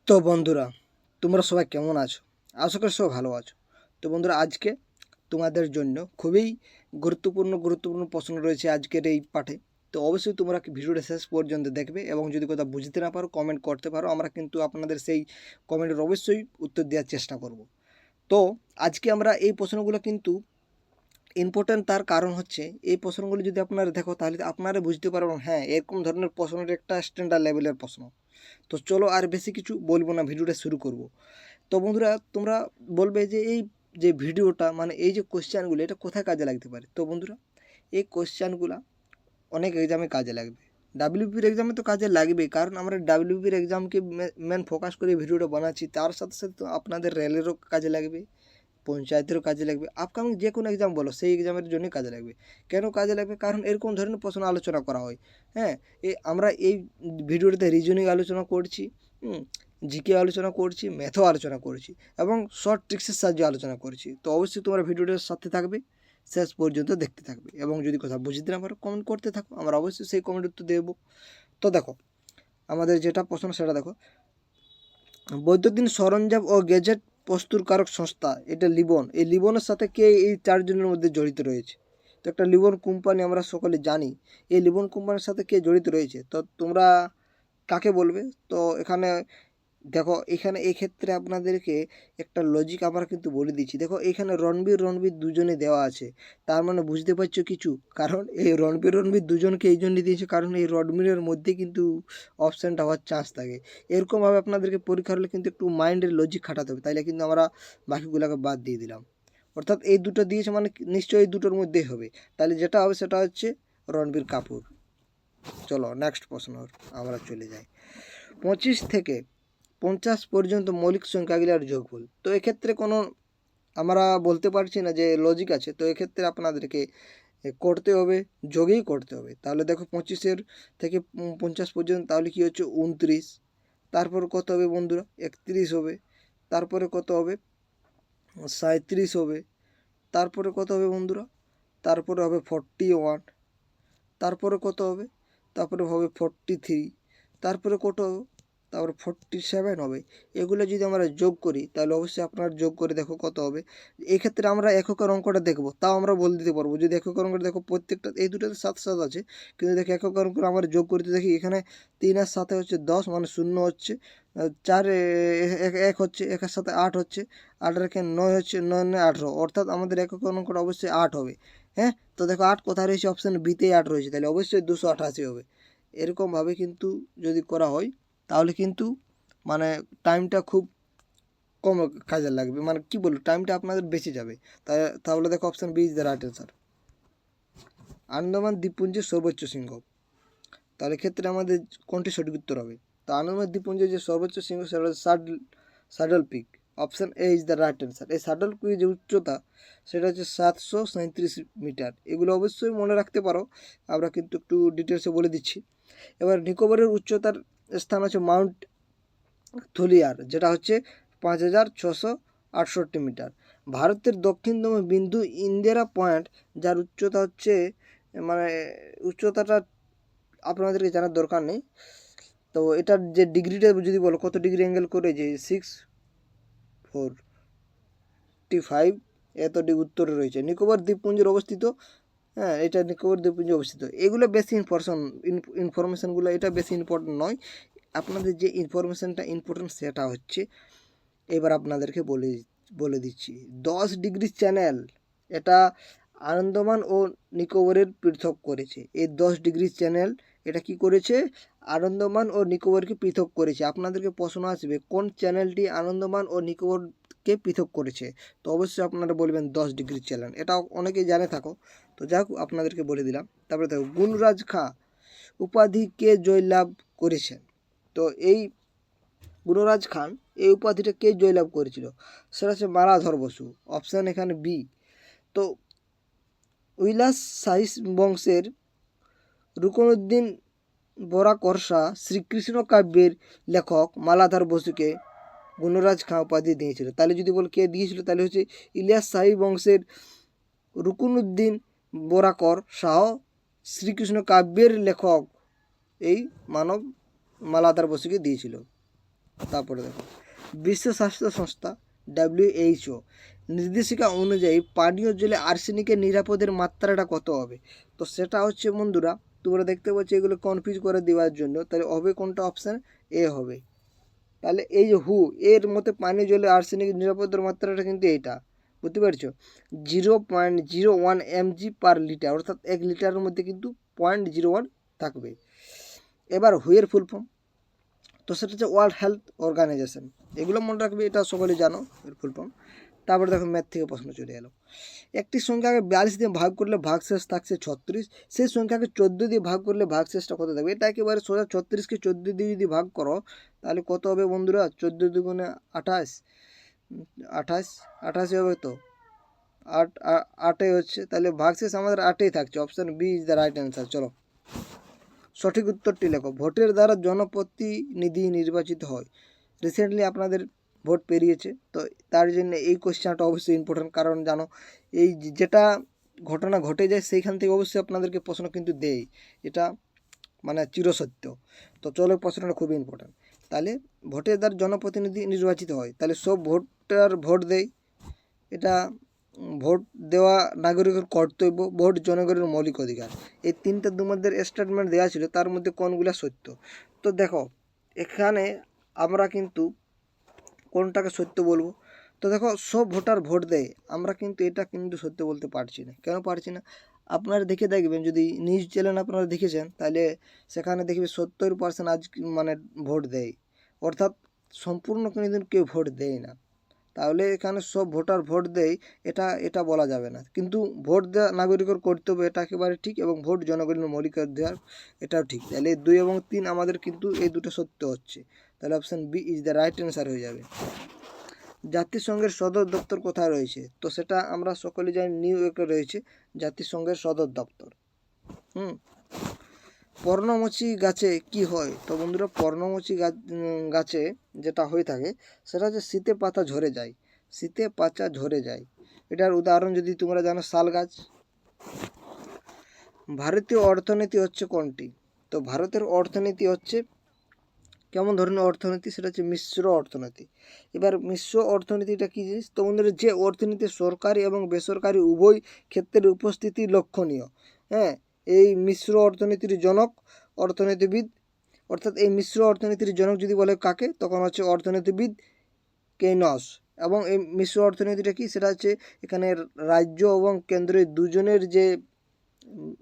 তো বন্ধুরা, তোমরা সবাই কেমন আছো? আশা করি সবাই ভালো আছো। তো বন্ধুরা, আজকে তোমাদের জন্য খুবই গুরুত্বপূর্ণ প্রশ্ন রয়েছে আজকের এই পাঠে। তো অবশ্যই তোমরা ভিডিওটা শেষ পর্যন্ত দেখবে এবং যদি কোথাও বুঝতে না পারো কমেন্ট করতে পারো। আমরা কিন্তু আপনাদের সেই কমেন্টের অবশ্যই উত্তর দেওয়ার চেষ্টা করব। তো আজকে আমরা এই প্রশ্নগুলো কিন্তু ইম্পর্ট্যান্ট, তার কারণ হচ্ছে এই প্রশ্নগুলো যদি আপনারা দেখো তাহলে আপনারা বুঝতে পারবেন, হ্যাঁ এরকম ধরনের প্রশ্নের একটা স্ট্যান্ডার্ড লেভেলের প্রশ্ন। তো চলো আর বেশি কিছু বলবো না, ভিডিওটা শুরু করব। তো বন্ধুরা, তোমরা বলবে যে এই যে ভিডিওটা মানে এই যে কোশ্চেনগুলো এটা কোথায় কাজে লাগতে পারে। তো বন্ধুরা, এই কোশ্চেনগুলো অনেক এক্সামে কাজে লাগবে। ডাব্লিউপির এক্সামে তো কাজে লাগবে, কারণ আমরা ডাব্লিউপির এক্সামকে মেন ফোকাস করে ভিডিওটা বানাচ্ছি। তার সাথে সাথে তো আপনাদের রেলেরও কাজে লাগবে, পঞ্চায়েতেরও কাজে লাগবে, আপকামিং যে কোনো এক্সাম বলো সেই এক্সামের জন্যই কাজে লাগবে। কেন কাজে লাগবে? কারণ এরকম ধরনের প্রশ্ন আলোচনা করা হয়। হ্যাঁ, আমরা এই ভিডিওটাতে রিজনিং আলোচনা করছি, জিকে আলোচনা করছি, ম্যাথও আলোচনা করছি এবং শর্ট ট্রিক্সের সাহায্যে আলোচনা করছি। তো অবশ্যই তোমরা ভিডিওটার সাথে থাকবে, শেষ পর্যন্ত দেখতে থাকবে এবং যদি কোথাও বুঝতে না পারো কমেন্ট করতে থাকো, আমরা অবশ্যই সেই কমেন্ট উত্তর দেবো। তো দেখো, আমাদের যেটা প্রশ্ন সেটা দেখো, বৈদ্যুতিন সরঞ্জাম ও গ্যাজেট প্রস্তুতকারক সংস্থা, এটা লিবন। এই লিবনের সাথে কে এই চারজনের মধ্যে জড়িত রয়েছে? তো একটা লিবন কোম্পানি আমরা সকলে জানি, এই লিবন কোম্পানির সাথে কে জড়িত রয়েছে তো তোমরা কাকে বলবে? তো এখানে দেখো, এখানে এক্ষেত্রে আপনাদেরকে একটা লজিক আমরা কিন্তু বলে দিচ্ছি। দেখো, এখানে রণবীর দুজনে দেওয়া আছে, তার মানে বুঝতে পারছো কিছু? কারণ এই রণবীর দুজনকে এই জন্য দিয়েছে কারণ এই রণবীরের মধ্যে কিন্তু অপশানটা হওয়ার চান্স থাকে। এরকমভাবে আপনাদেরকে পরীক্ষা হলে কিন্তু একটু মাইন্ডের লজিক খাটাতে হবে, তাইলে কিন্তু আমরা বাকিগুলোকে বাদ দিয়ে দিলাম। অর্থাৎ এই দুটো দিয়েছে মানে নিশ্চয়ই এই দুটোর মধ্যেই হবে, তাহলে যেটা হবে সেটা হচ্ছে রণবীর কাপুর। চলো নেক্সট প্রশ্ন আমরা চলে যাই। 25 থেকে 50 পর্যন্ত মৌলিক সংখ্যাগুলোর যোগফল। তো এক্ষেত্রে কোনো আমরা বলতে পারছি না যে লজিক আছে, তো এক্ষেত্রে আপনাদেরকে করতে হবে, যোগেই করতে হবে। তাহলে দেখো, 25 থেকে 50 পর্যন্ত, তাহলে কি হচ্ছে 29। তারপর কত হবে বন্ধুরা? 31 হবে। তারপরে কত হবে? 37 হবে। তারপরে কত হবে বন্ধুরা? তারপরে হবে 41। তারপরে কত হবে? তারপরে হবে 43। তারপরে কত হবে? তারপরে 47 হবে। এগুলো যদি আমরা যোগ করি তাহলে অবশ্যই আপনার যোগ করে দেখো কত হবে। এক্ষেত্রে আমরা এককের অঙ্কটা দেখবো, তাও আমরা বলে দিতে পারবো। যদি এককের অঙ্কটা দেখো, প্রত্যেকটা এই দুটোতে 7 আছে, কিন্তু দেখো এককের অঙ্ক আমরা যোগ করতে দেখি, এখানে 3 আর 7 হচ্ছে 10, মানে 0 হচ্ছে, 4 এক হচ্ছে, 1-এর সাথে 8 হচ্ছে, 8 রেখে 9 হচ্ছে, 9 9 18, অর্থাৎ আমাদের এককের অঙ্কটা অবশ্যই 8 হবে। হ্যাঁ, তো দেখো 8 কোথায় রয়েছে? অপশান বিতেই 8 রয়েছে, তাহলে অবশ্যই 288 হবে। এরকমভাবে কিন্তু যদি করা হয় তাহলে কিন্তু মানে টাইমটা খুব কম কাজে লাগবে, মানে কি বলবো, টাইমটা আপনাদের বেঁচে যাবে। তাহলে দেখো, option B is the right answer, Andaman দ্বীপপুঞ্জের সর্বোচ্চ শৃঙ্গ। তাহলে ক্ষেত্রে আমাদের কোনটি সঠিক উত্তর হবে? তো আন্দামান দ্বীপপুঞ্জের যে সর্বোচ্চ শৃঙ্গ সেটা হচ্ছে saddle peak. Option A is the right answer. এই স্যাডল পিকের যে উচ্চতা সেটা হচ্ছে 737 মিটার। এগুলো অবশ্যই মনে রাখতে পারো, আমরা কিন্তু একটু ডিটেলসে বলে দিচ্ছি। এবার নিকোবরের উচ্চতার স্থান হচ্ছে মাউন্ট থুলিয়ার, যেটা হচ্ছে 5668 মিটার। ভারতের দক্ষিণতম বিন্দু ইন্দিরা পয়েন্ট, যার উচ্চতা হচ্ছে, মানে উচ্চতাটা আপনাদেরকে জানার দরকার নেই। তো এটার যে ডিগ্রিটা যদি বলো কত ডিগ্রি অ্যাঙ্গেল করে, যে 645 এত ডিগ্রি উত্তরে রয়েছে। নিকোবর দ্বীপপুঞ্জের অবস্থিত, হ্যাঁ এটা নিকোবর দ্বীপপুঞ্জে অবস্থিত। এগুলো বেশি ইনফরমেশনগুলো এটা বেশি ইম্পর্টেন্ট নয়। আপনাদের যে ইনফরমেশানটা ইম্পর্টেন্ট সেটা হচ্ছে, এবার আপনাদেরকে বলে দিচ্ছি 10 ডিগ্রি চ্যানেল, এটা আন্দামান ও নিকোবরের পৃথক করেছে। এই 10 ডিগ্রি চ্যানেল এটা কি করেছে? আন্দামান ও নিকোবরকে পৃথক করেছে। আপনাদেরকে প্রশ্ন আসবে কোন চ্যানেলটি আন্দামান ও নিকোবরকে পৃথক করেছে, তো অবশ্যই আপনারা বলবেন 10 ডিগ্রি চ্যানেল। এটা অনেকেই জানে থাকো, তো যাক আপনাদেরকে বলে দিলাম। তারপরে দেখো, গুণরাজ খাঁ উপাধি কে জয়লাভ করেছেন? তো এই গুণরাজ খান এই উপাধিটা কে জয়লাভ করেছিল? সেটা হচ্ছে মালাধর বসু। অপশান এখানে বি। তো উইলাস শাহী বংশের রুকনুদ্দিন বরাকরশা শ্রীকৃষ্ণ কাব্যের লেখক মালাধর বসুকে গুণরাজ খাঁ উপাধি দিয়েছিল। তাহলে যদি বল কে দিয়েছিল, তাহলে হচ্ছে ইলিয়াস শাহী বংশের রুকনুদ্দিন বরাকর শাহ শ্রীকৃষ্ণ কাব্যের লেখক এই মানব মালাধর বসুকে দিয়েছিল। তারপরে দেখো বিশ্ব স্বাস্থ্য সংস্থা WHO নির্দেশিকা অনুযায়ী পানীয় জলে আর্সেনিকের নিরাপদের মাত্রাটা কত হবে? তো সেটা হচ্ছে বন্ধুরা, তোমরা দেখতে পাচ্ছ এগুলো কনফিউজ করে দেওয়ার জন্য, তাহলে হবে কোনটা? অপশান এ হবে। তাহলে এই যে এর মধ্যে পানীয় জলে আর্সেনিক নিরাপদের মাত্রাটা কিন্তু এইটা, বুঝতে পারছো? 0.01 mg পার লিটার, অর্থাৎ 1 লিটারের মধ্যে কিন্তু 0.01 থাকবে। এবার এর ফুল ফর্ম, তো সেটা হচ্ছে ওয়ার্ল্ড হেলথ অর্গানাইজেশন। এগুলো মনে রাখবে, এটা সকলে জানো এর ফুল ফর্ম। তারপরে দেখো ম্যাথ থেকে প্রশ্ন চলে এলো। একটি সংখ্যাকে 42 দিয়ে ভাগ করলে ভাগশেষ থাকছে 36, সেই সংখ্যাকে 14 দিয়ে ভাগ করলে ভাগশেষটা কত থাকবে? এটা একেবারে সোজা, 36কে 14 দিয়ে যদি ভাগ করো তাহলে কত হবে বন্ধুরা? 14 দুগুণে 28, 28 হবে তো, 8 হচ্ছে, তাহলে ভাগশেষ আমাদের 8 থাকছে। Option B is the right answer. চলো সঠিক উত্তরটি লেখো। ভোটের দ্বারা জনপ্রতিনিধি নির্বাচিত হয়। রিসেন্টলি আপনাদের ভোট পেরিয়েছে, তো তার জন্য এই কোশ্চেনটা অবশ্যই ইম্পর্টেন্ট, কারণ জানো এই যেটা ঘটনা ঘটে যায় সেইখান থেকে অবশ্যই আপনাদেরকে প্রশ্ন কিন্তু দেয়, এটা মানে চিরসত্য। তো চলো প্রশ্নটা খুবই ইম্পর্টেন্ট। তাহলে ভোটের দ্বারা জনপ্রতিনিধি নির্বাচিত হয়, তাহলে সব ভোটার ভোট দেয়, এটা ভোট দেওয়া নাগরিকের কর্তব্য, ভোট জনগণের মৌলিক অধিকার। এই তিনটা তোমাদের স্টেটমেন্ট দেওয়া ছিল, তার মধ্যে কোনগুলো সত্য? তো দেখো এখানে আমরা কিন্তু কোনটাকে সত্য বলবো? তো দেখো সব ভোটার ভোট দেয়, আমরা কিন্তু এটা কিন্তু সত্য বলতে পারছি না। কেন পারছি না? আপনারা দেখে দেখবেন, যদি নিউজ চ্যানেল আপনারা দেখেছেন, তাহলে সেখানে দেখবে 70% আজ মানে ভোট দেয়, অর্থাৎ সম্পূর্ণ কিন্তু কেউ ভোট দেয় না। তাহলে এখানে সব ভোটার ভোট দেয়, এটা বলা যাবে না। কিন্তু ভোট দেওয়া নাগরিকের কর্তব্য, এটা একেবারে ঠিক, এবং ভোট জনগণের মৌলিক অধিকার, এটাও ঠিক। তাহলে 2 এবং 3 আমাদের কিন্তু এই দুটো সত্য হচ্ছে, তাহলে option B is the right answer হয়ে যাবে। জাতিসংঘের সদর দপ্তর কোথায় রয়েছে? তো সেটা আমরা সকলে জানি নিউ ইয়র্কে রয়েছে জাতিসংঘের সদর দপ্তর। পর্ণমোচী গাছে কি হয়? তো বন্ধুরা পর্ণমোচী গাছে যেটা হয়ে থাকে সেটা হচ্ছে শীতে পাতা ঝরে যায়, শীতে পাতা ঝরে যায়। এটার উদাহরণ যদি তোমরা জানো, শাল গাছ। ভারতীয় অর্থনীতি হচ্ছে কোনটি? তো ভারতের অর্থনীতি হচ্ছে কেমন ধরনের অর্থনীতি? সেটা হচ্ছে মিশ্র অর্থনীতি। এবার মিশ্র অর্থনীতিটা কী জিনিস? তো বন্ধুরা যে অর্থনীতি সরকারি এবং বেসরকারি উভয় ক্ষেত্রের উপস্থিতি লক্ষণীয়, হ্যাঁ, এই মিশ্র অর্থনীতির জনক অর্থনীতিবিদ। অর্থাৎ এই মিশ্র অর্থনীতির জনক যদি বলে কাকে, তখন হচ্ছে অর্থনীতিবিদ কেইনস। এবং এই মিশ্র অর্থনীতিটা কি? সেটা হচ্ছে এখানে রাজ্য এবং কেন্দ্রের দুজনের যে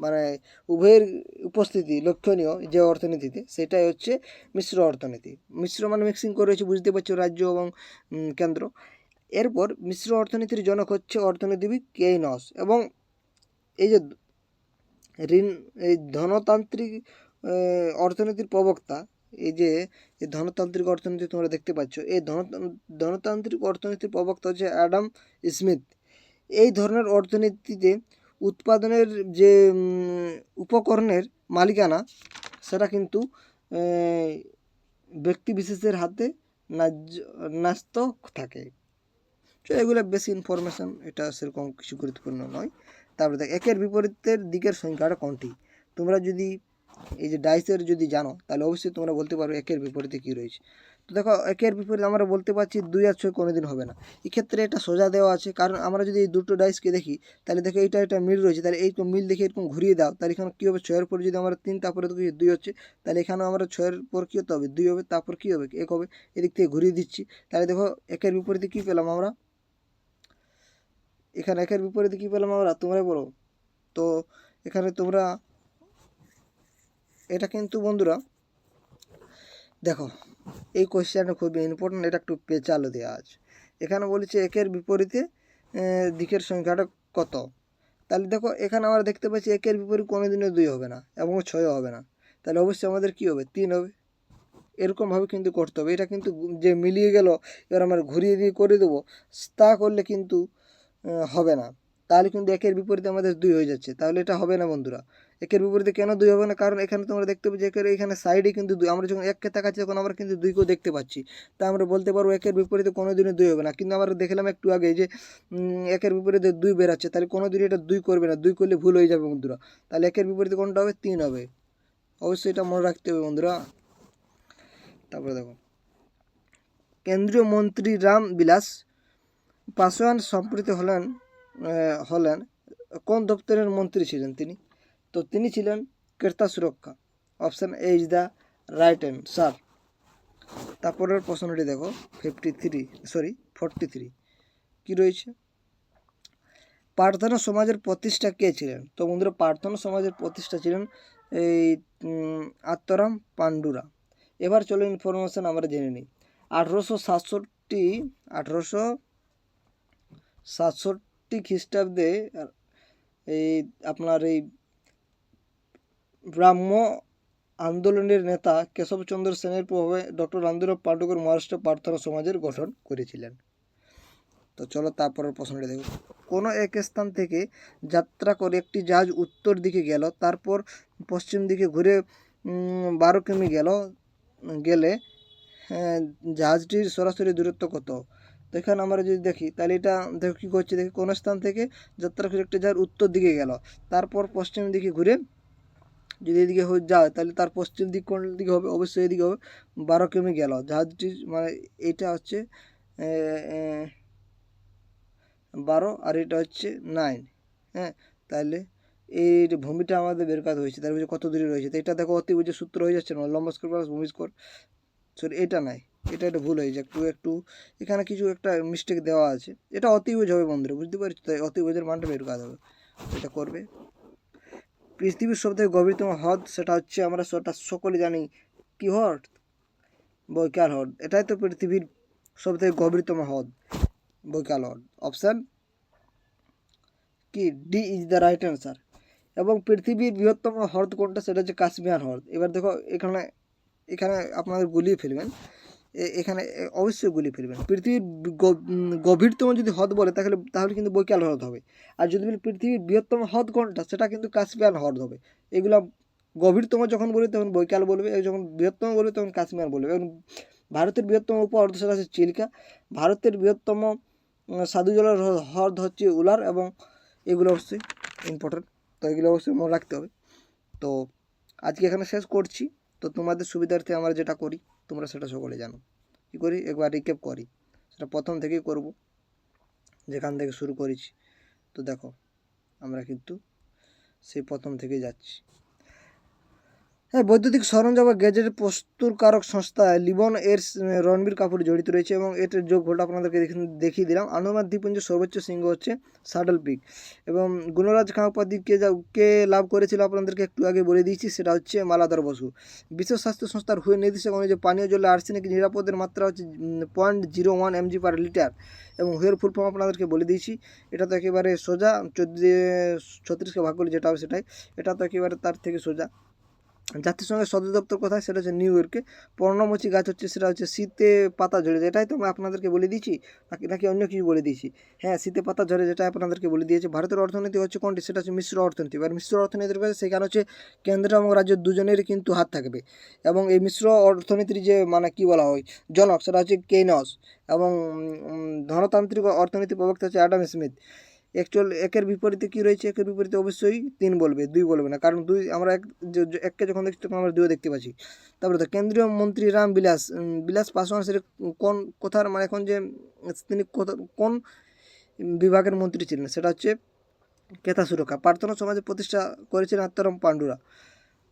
মানে উভয়ের উপস্থিতি লক্ষণীয় যে অর্থনীতিতে, সেটাই হচ্ছে মিশ্র অর্থনীতি। মিশ্র মানে মিক্সিং করে রয়েছে, বুঝতে পারছো, রাজ্য এবং কেন্দ্র। এরপর মিশ্র অর্থনীতির জনক হচ্ছে অর্থনীতিবিদ কেইনস। এবং এই যে এই ধনতান্ত্রিক অর্থনীতির প্রবক্তা, এই যে ধনতান্ত্রিক অর্থনীতি তোমরা দেখতে পাচ্ছ, এই ধনতান্ত্রিক অর্থনীতির প্রবক্তা হচ্ছে অ্যাডাম স্মিথ। এই ধরনের অর্থনীতিতে উৎপাদনের যে উপকরণের মালিকানা, সেটা কিন্তু ব্যক্তি বিশেষের হাতে ন্যস্ত থাকে। তো এগুলো বেশি ইনফরমেশান, এটা সেরকম কিছু গুরুত্বপূর্ণ নয়। তারপরে দেখ একের বিপরীতের দিকের সংখ্যাটা কোনটি? তোমরা যদি এই যে ডাইসের যদি জানো, তাহলে অবশ্যই তোমরা বলতে পারো একের বিপরীতে কী রয়েছে। তো দেখো একের বিপরীতে আমরা বলতে পারছি 2 আর 6 কোনোদিন হবে না। এক্ষেত্রে এটা সোজা দেওয়া আছে, কারণ আমরা যদি এই দুটো ডাইসকে দেখি, তাহলে দেখো এটা মিল রয়েছে, তাহলে এই মিল দেখে এরকম ঘুরিয়ে দাও, তাহলে এখানে কী হবে? 6-এর পর যদি আমরা 3, তারপরে তো 2 হচ্ছে, তাহলে এখানেও আমরা 6-এর পর কী হতে হবে? 2 হবে, তারপর কী হবে? 1 হবে। এদিক থেকে ঘুরিয়ে দিচ্ছি, তাহলে দেখো একের বিপরীতে কী পেলাম আমরা? এখানে একের বিপরীতে কী পেলাম আমরা? তোমরা বলো তো। এখানে তোমরা এটা কিন্তু বন্ধুরা দেখো এই কোয়েশ্চেনটা খুবই ইম্পর্টেন্ট, এটা একটু পেঁচালো দেওয়া আছে। এখানে বলেছে একের বিপরীতে দিকের সংখ্যাটা কত? তাহলে দেখো এখানে আমরা দেখতে পাচ্ছি একের বিপরীত কোনো দিনও 2 হবে না এবং 6ও হবে না, তাহলে অবশ্যই আমাদের কী হবে? 3 হবে। এরকমভাবে কিন্তু করতে হবে, এটা কিন্তু যে মিলিয়ে গেল এবার আমরা ঘুরিয়ে দিয়ে করে দেবো, তা করলে কিন্তু হবে না। তাহলে কিন্তু একের বিপরীতে আমাদের 2 হয়ে যাচ্ছে, তাহলে এটা হবে না বন্ধুরা। একের বিপরীতে কেন 2 হবে না? কারণ এখানে তোমরা দেখতে পাচ্ছি এখানে সাইডে কিন্তু 2, আমরা যখন 1কে তাকাচ্ছি তখন আমরা কিন্তু 2কেও দেখতে পাচ্ছি, তা আমরা বলতে পারবো একের বিপরীতে কোনো দিনও 2 হবে না। কিন্তু আমরা দেখলাম একটু আগে যে একের বিপরীতে 2 বেরাচ্ছে, তাহলে কোনো দিনই এটা 2 করবে না, 2 করলে ভুল হয়ে যাবে বন্ধুরা। তাহলে একের বিপরীতে কোনটা হবে? 3 হবে। অবশ্যই এটা মনে রাখতে হবে বন্ধুরা। তারপরে দেখো কেন্দ্রীয় মন্ত্রী রামবিলাস পাসওয়ান সম্প্রতি হলেন কোন দপ্তরের মন্ত্রী ছিলেন তিনি? তো তিনি ছিলেন ক্রেতা সুরক্ষা। Option A is the right answer. তারপরের প্রশ্নটি দেখো 43 কি রয়েছে? প্রার্থনা সমাজের প্রতিষ্ঠা কে ছিলেন? তো বন্ধুরা, প্রার্থনা সমাজের প্রতিষ্ঠা ছিলেন এই আত্মারাম পান্ডুরা। এবার চলো ইনফরমেশন আমরা জেনে নিই। 1867 খ্রিস্টাব্দে এই আপনার এই ব্রাহ্ম আন্দোলনের নেতা কেশবচন্দ্র সেনের প্রভাবে ডক্টর রামদেব পাণ্ডুকর মহারাষ্ট্র প্রার্থনা সমাজের গঠন করেছিলেন। তো চলো তারপরের প্রশ্নটি দেখো। কোনো এক স্থান থেকে যাত্রা করে একটি জাহাজ উত্তর দিকে গেল, তারপর পশ্চিম দিকে ঘুরে 12 কিমি গেলে জাহাজটির সরাসরি দূরত্ব কত? তো এখানে আমরা যদি দেখি তাহলে এটা দেখো কী করছে, দেখি কোনো স্থান থেকে যাত্রা করে একটি জাহাজ উত্তর দিকে গেল, তারপর পশ্চিম দিকে ঘুরে যদি এদিকে যায় তাহলে তার পশ্চিম দিক কোন দিকে হবে? অবশ্যই এদিকে হবে। 12 কিমি গেল জাহাজটির, মানে এইটা হচ্ছে 12 আর এটা হচ্ছে 9। হ্যাঁ, তাহলে এই ভূমিটা আমাদের বের করতে হয়েছে, তার কত দূরে রয়েছে। তো এটা দেখো অতিভুজের সূত্র হয়ে যাচ্ছে না, লম্ব স্কোয়ার প্লাস ভূমি স্কোয়ার। সরি, এটা নাই, এটা ভুল হয়েছে একটু এখানে কিছু একটা মিস্টেক দেওয়া আছে। এটা অতিভুজ হবে বন্ধুরা, বুঝতে পারছি। তাই অতিভুজের মানটা বের করতে হবে, এটা করবে। পৃথিবীর সবথেকে গভীরতম হ্রদ সেটা হচ্ছে, আমরা সেটা সকলে জানি, কি হ্রদ? বৈকাল হ্রদ। এটাই তো পৃথিবীর সবথেকে গভীরতম হ্রদ, বৈকাল হ্রদ। অপশান কি D is the right answer. এবং পৃথিবীর বৃহত্তম হ্রদ কোনটা? সেটা হচ্ছে কাশ্মীর হ্রদ। এবার দেখো এখানে আপনাদের গুলিয়ে ফেলবেন, এখানে অবশ্যই গুলিয়ে ফেলবেন। পৃথিবীর গভীরতম যদি হ্রদ বলে তাহলে কিন্তু বৈকাল হ্রদ হবে। আর যদি বলি পৃথিবীর বৃহত্তম হ্রদ কোনটা, সেটা কিন্তু কাশ্মীর হ্রদ হবে। এগুলো গভীরতম যখন বলবে তখন বৈকাল বলবে, যখন বৃহত্তম বলবে তখন কাশ্মীর বলবে। এবং ভারতের বৃহত্তম উপহ্রদ সেটা হচ্ছে চিল্কা। ভারতের বৃহত্তম স্বাদু জলের হ্রদ হচ্ছে উলার। এবং এগুলো অবশ্যই ইম্পর্টেন্ট, তো এগুলো অবশ্যই মনে রাখতে হবে। তো আজকে এখানে শেষ করছি। তো তোমাদের সুবিধার্থে আমরা যেটা করি তোমরা সেটা সকলে জানো। কী করি একবার রিক্যাপ করি, সেটা প্রথম থেকেই করব যেখান থেকে শুরু করেছি। তো দেখো আমরা কিন্তু সেই প্রথম থেকেই যাচ্ছি। হ্যাঁ, বৈদ্যুতিক সরঞ্জাম বা গ্যাজেটের প্রস্তুতকারক সংস্থা লিবন এর রণবীর কাপুর জড়িত রয়েছে এবং এটার যোগফলটা আপনাদেরকে দেখিয়ে দিলাম। আন্দামান দ্বীপপুঞ্জের সর্বোচ্চ শৃঙ্গ হচ্ছে স্যাডল পিক। এবং গুণরাজ খাঁ উপাধি কে লাভ করেছিল আপনাদেরকে একটু আগে বলে দিয়েছি, সেটা হচ্ছে মালাধর বসু। বিশ্ব স্বাস্থ্য সংস্থার হুয়ে নির্দেশক অনুযায়ী পানীয় জলে আর্সেনিক নিরাপদের মাত্রা হচ্ছে 0.01 mg/লিটার। এবং হুয়ের ফুল ফর্ম আপনাদেরকে বলে দিয়েছি। এটা তো একেবারে সোজা, 36কে ভাগ করলে যেটা হবে সেটাই। এটা তো একেবারে তার থেকে সোজা। জাতিসংঘের সদর দপ্তর কোথায়? সেটা হচ্ছে নিউ ইয়র্কে। পর্ণমোচী গাছ হচ্ছে, সেটা হচ্ছে শীতে পাতা ঝরে, এটাই তো আপনাদেরকে বলে দিয়েছি, নাকি অন্য কিছু বলে দিয়েছি? হ্যাঁ, শীতে পাতা ঝরে, যেটা আপনাদেরকে বলে দিয়েছি। ভারতের অর্থনীতি হচ্ছে কোনটি? সেটা হচ্ছে মিশ্র অর্থনীতি। এবার মিশ্র অর্থনীতির কাছে সেখানে হচ্ছে কেন্দ্র এবং রাজ্য দুজনেরই কিন্তু হাত থাকবে। এবং এই মিশ্র অর্থনীতির যে মানে কি বলা হয় জনক, সেটা হচ্ছে কেইনস। এবং ধনতান্ত্রিক অর্থনীতি প্রবক্তা হচ্ছে অ্যাডাম স্মিথ। একের বিপরীতে কি রয়েছে? একের বিপরীতে অবশ্যই 3 বলবে, 2 বলবে না, কারণ আমরা এককে যখন দেখছি তখন আমরা 2 দেখতে পাচ্ছি। তারপরে তো কেন্দ্রীয় মন্ত্রী বিলাস পাসওয়ান সেটা কোথার, মানে এখন যে তিনি কোন বিভাগের মন্ত্রী ছিলেন? সেটা হচ্ছে ক্রেতা সুরক্ষা। প্রার্থনা সমাজের প্রতিষ্ঠা করেছিলেন আত্মারাম পান্ডুরা।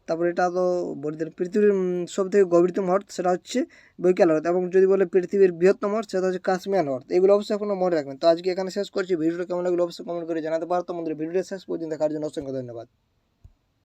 তারপরে এটা তো বলে দিলেন। পৃথিবীর সবথেকে গভীরতম হ্রদ সেটা হচ্ছে বৈকাল হ্রদ। এবং যদি বলে পৃথিবীর বৃহত্তম হ্রদ সেটা হচ্ছে কাশ্মীর হ্রদ। এগুলো অবশ্যই আপনারা মনে রাখবেন। তো আজকে এখানে শেষ করছি। ভিডিওটা কেমন লাগলো অবশ্যই কমেন্ট করে জানাতে পারো। তো বন্ধুরা, ভিডিওটা শেষ পর্যন্ত দেখার জন্য অসংখ্য ধন্যবাদ।